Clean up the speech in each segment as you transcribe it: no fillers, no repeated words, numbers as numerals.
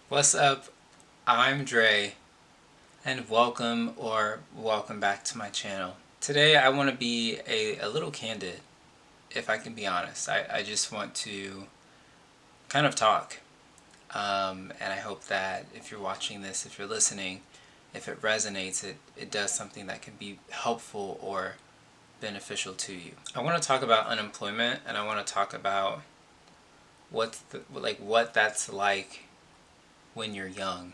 What's up? I'm Dre, and welcome back to my channel. Today I want to be a little candid, if I can be honest. I just want to kind of talk. And I hope that if you're watching this, if you're listening, if it resonates, it does something that can be helpful or beneficial to you. I want to talk about unemployment, and I want to talk about what that's like when you're young.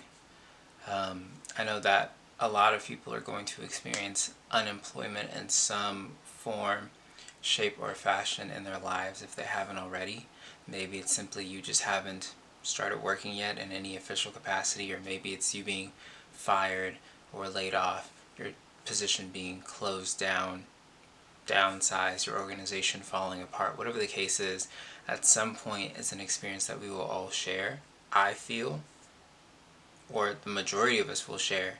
I know that a lot of people are going to experience unemployment in some form, shape, or fashion in their lives if they haven't already. Maybe it's simply you just haven't started working yet in any official capacity, or maybe it's you being fired or laid off, your position being closed down, downsized, your organization falling apart. Whatever the case is, at some point it's an experience that we will all share, I feel, or the majority of us will share.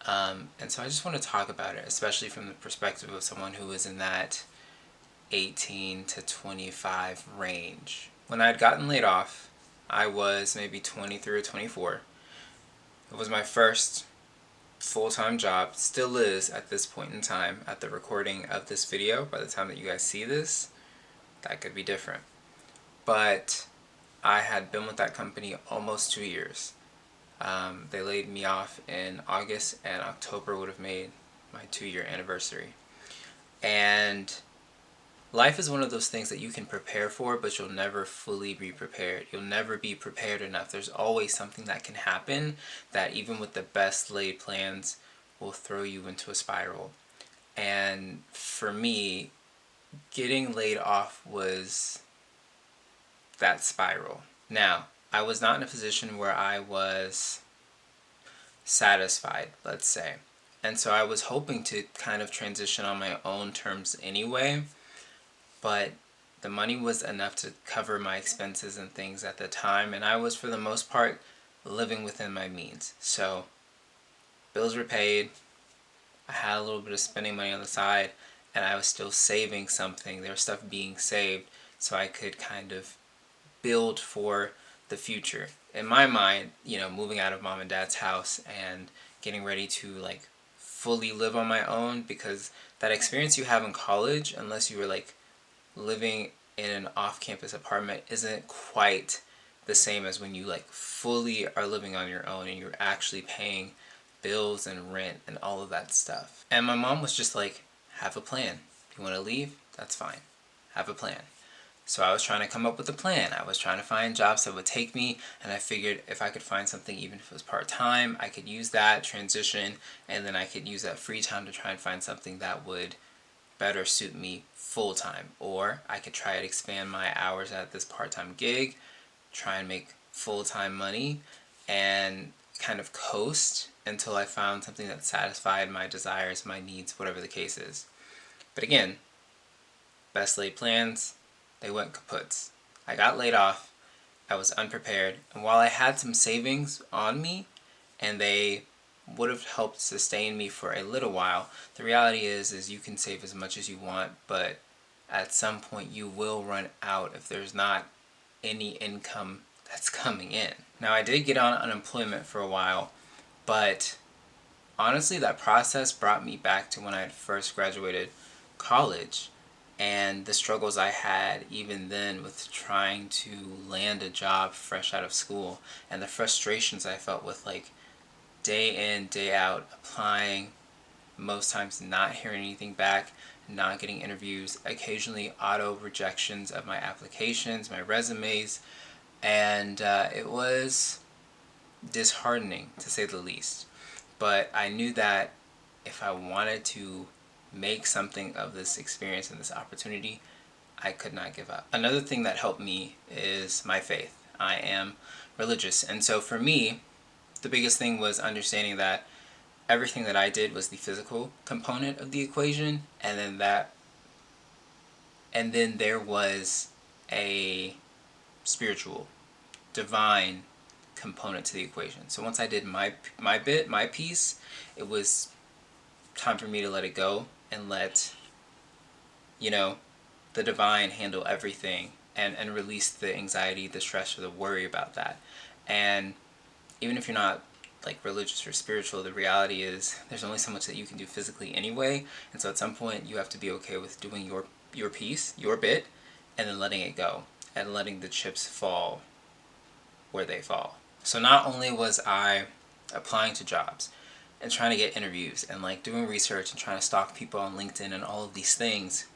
And so I just want to talk about it, especially from the perspective of someone who is in that 18 to 25 range. When I had gotten laid off, I was maybe 23 or 24. It was my first full-time job, still is at this point in time, at the recording of this video. By the time that you guys see this, that could be different. But I had been with that company almost 2 years. They laid me off in August, and October would have made my 2-year anniversary. And life is one of those things that you can prepare for, but you'll never fully be prepared. You'll never be prepared enough. There's always something that can happen that even with the best laid plans will throw you into a spiral. And for me, getting laid off was that spiral. Now, I was not in a position where I was satisfied, let's say. And so I was hoping to kind of transition on my own terms anyway, but the money was enough to cover my expenses and things at the time, and I was for the most part living within my means. So bills were paid, I had a little bit of spending money on the side, and I was still saving something. There was stuff being saved so I could kind of build for the future. In my mind, moving out of mom and dad's house and getting ready to like fully live on my own, because that experience you have in college, unless you were like living in an off-campus apartment, isn't quite the same as when you like fully are living on your own and you're actually paying bills and rent and all of that stuff. And my mom was just like, have a plan. You want to leave? That's fine. Have a plan. So I was trying to come up with a plan. I was trying to find jobs that would take me, and I figured if I could find something, even if it was part-time, I could use that, transition, and then I could use that free time to try and find something that would better suit me full-time. Or I could try to expand my hours at this part-time gig, try and make full-time money, and kind of coast until I found something that satisfied my desires, my needs, whatever the case is. But again, best laid plans, they went kaputs. I got laid off, I was unprepared, and while I had some savings on me, and they would have helped sustain me for a little while, the reality is you can save as much as you want, but at some point you will run out if there's not any income that's coming in. Now, I did get on unemployment for a while, but honestly that process brought me back to when I had first graduated college and the struggles I had even then with trying to land a job fresh out of school, and the frustrations I felt with like day in, day out applying, most times not hearing anything back, not getting interviews, occasionally auto rejections of my applications, my resumes, and it was disheartening to say the least. But I knew that if I wanted to make something of this experience and this opportunity, I could not give up. Another thing that helped me is my faith. I am religious, and so for me, the biggest thing was understanding that everything that I did was the physical component of the equation, and then there was a spiritual, divine component to the equation. So once I did my piece, it was time for me to let it go and let the divine handle everything, and release the anxiety, the stress, or the worry about that. And even if you're not like religious or spiritual, the reality is there's only so much that you can do physically anyway. And so at some point you have to be okay with doing your piece, your bit, and then letting it go and letting the chips fall where they fall. So not only was I applying to jobs and trying to get interviews and like doing research and trying to stalk people on LinkedIn and all of these things,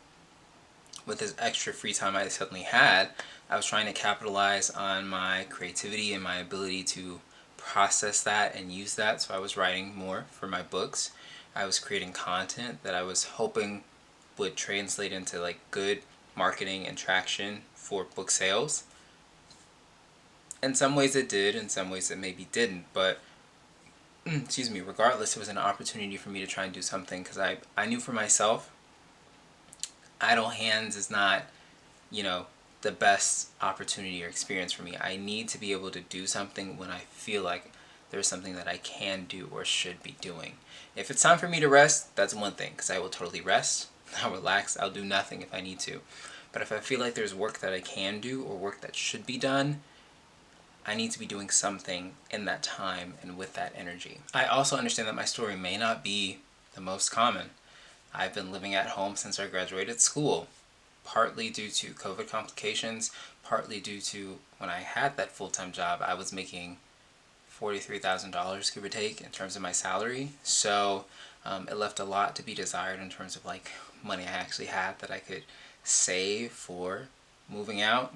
with this extra free time I suddenly had, I was trying to capitalize on my creativity and my ability to process that and use that. So I was writing more for my books. I was creating content that I was hoping would translate into like good marketing and traction for book sales. In some ways it did, in some ways it maybe didn't, but excuse me, regardless, it was an opportunity for me to try and do something, because I knew for myself, idle hands is not, you know, the best opportunity or experience for me. I need to be able to do something when I feel like there's something that I can do or should be doing. If it's time for me to rest, that's one thing, because I will totally rest. I'll relax. I'll do nothing if I need to. But if I feel like there's work that I can do or work that should be done, I need to be doing something in that time and with that energy. I also understand that my story may not be the most common. I've been living at home since I graduated school, partly due to COVID complications, partly due to when I had that full-time job, I was making $43,000, give or take, in terms of my salary. So it left a lot to be desired in terms of like money I actually had that I could save for moving out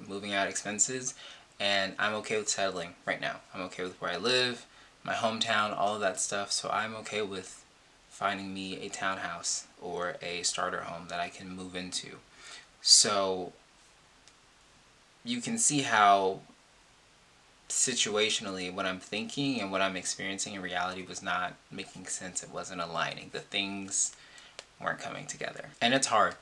expenses. And I'm okay with settling right now. I'm okay with where I live, my hometown, all of that stuff. So I'm okay with finding me a townhouse or a starter home that I can move into. So you can see how situationally what I'm thinking and what I'm experiencing in reality was not making sense. It wasn't aligning. The things weren't coming together. And it's hard.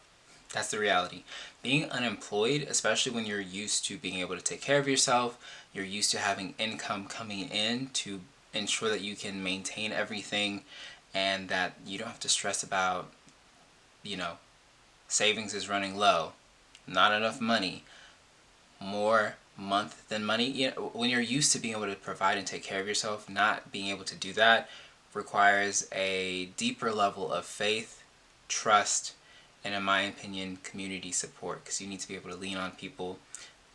That's the reality. Being unemployed, especially when you're used to being able to take care of yourself, you're used to having income coming in to ensure that you can maintain everything and that you don't have to stress about, you know, savings is running low, not enough money, more month than money. You know, when you're used to being able to provide and take care of yourself, not being able to do that requires a deeper level of faith, trust, and in my opinion, community support, because you need to be able to lean on people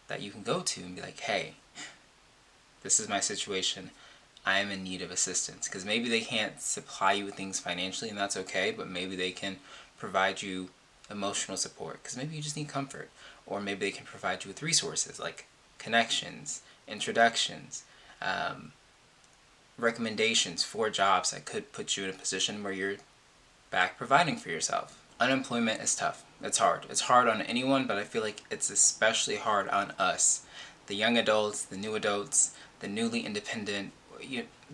that you can go to and be like, hey, this is my situation. I am in need of assistance. Because maybe they can't supply you with things financially, and that's okay, but maybe they can provide you emotional support, because maybe you just need comfort. Or maybe they can provide you with resources like connections, introductions, recommendations for jobs that could put you in a position where you're back providing for yourself. Unemployment is tough. It's hard. It's hard on anyone, but I feel like it's especially hard on us, the young adults, the new adults, the newly independent,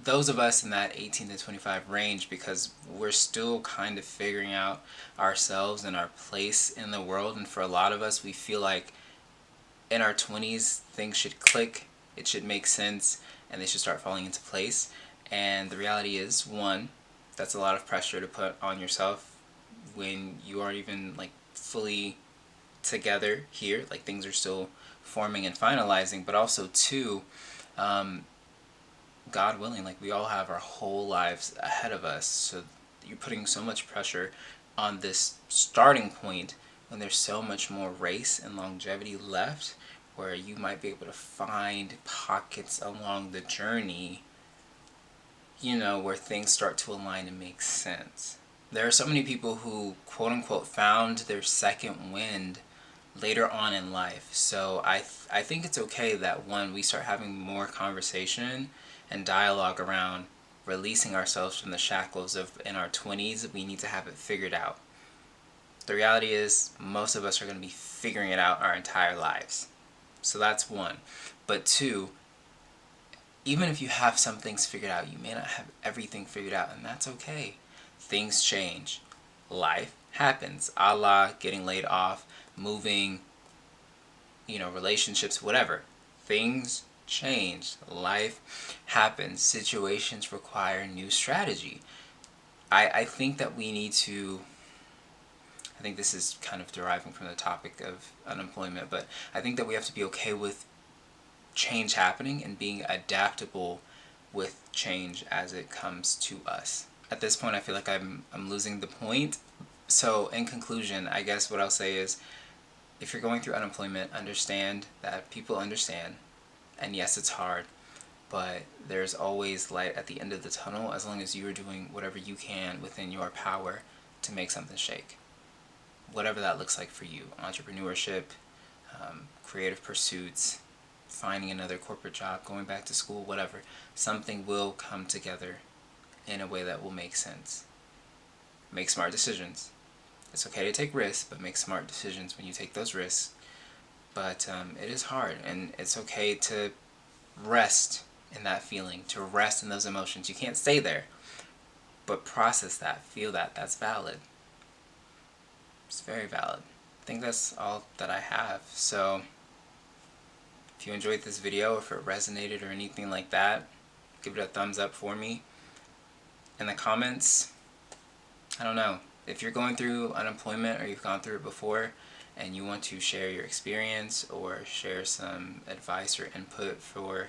those of us in that 18 to 25 range, because we're still kind of figuring out ourselves and our place in the world. And for a lot of us, we feel like in our 20s, things should click, it should make sense, and they should start falling into place. And the reality is, one, that's a lot of pressure to put on yourself when you aren't even like fully together here, like things are still forming and finalizing. But also two, God willing, like we all have our whole lives ahead of us, so you're putting so much pressure on this starting point when there's so much more race and longevity left, where you might be able to find pockets along the journey, where things start to align and make sense. There are so many people who, quote unquote, found their second wind later on in life. So I think it's okay that when we start having more conversation and dialogue around releasing ourselves from the shackles of in our 20s, we need to have it figured out. The reality is most of us are going to be figuring it out our entire lives. So that's one. But two, even if you have some things figured out, you may not have everything figured out, and that's okay. Things change. Life happens. A la getting laid off, moving, relationships, whatever. Things change. Life happens. Situations require new strategy. I think that we need to, I think this is kind of deriving from the topic of unemployment, but I think that we have to be okay with change happening and being adaptable with change as it comes to us. At this point, I feel like I'm losing the point. So in conclusion, I guess what I'll say is, if you're going through unemployment, understand that people understand. And yes, it's hard, but there's always light at the end of the tunnel as long as you are doing whatever you can within your power to make something shake. Whatever that looks like for you. Entrepreneurship, creative pursuits, finding another corporate job, going back to school, whatever. Something will come together in a way that will make sense. Make smart decisions. It's okay to take risks, but make smart decisions when you take those risks. But it is hard, and it's okay to rest in that feeling, to rest in those emotions. You can't stay there, but process that, feel that. That's valid. It's very valid. I think that's all that I have. So if you enjoyed this video, if it resonated or anything like that, give it a thumbs up for me. In the comments, I don't know, if you're going through unemployment or you've gone through it before and you want to share your experience or share some advice or input for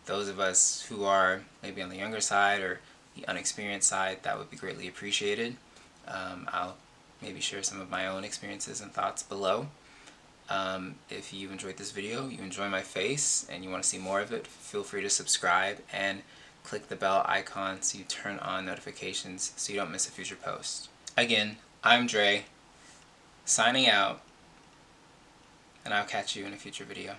those of us who are maybe on the younger side or the unexperienced side, that would be greatly appreciated. I'll maybe share some of my own experiences and thoughts below. If you enjoyed this video, you enjoy my face, and you want to see more of it, feel free to subscribe and click the bell icon so you turn on notifications so you don't miss a future post. Again, I'm Dre, signing out, and I'll catch you in a future video.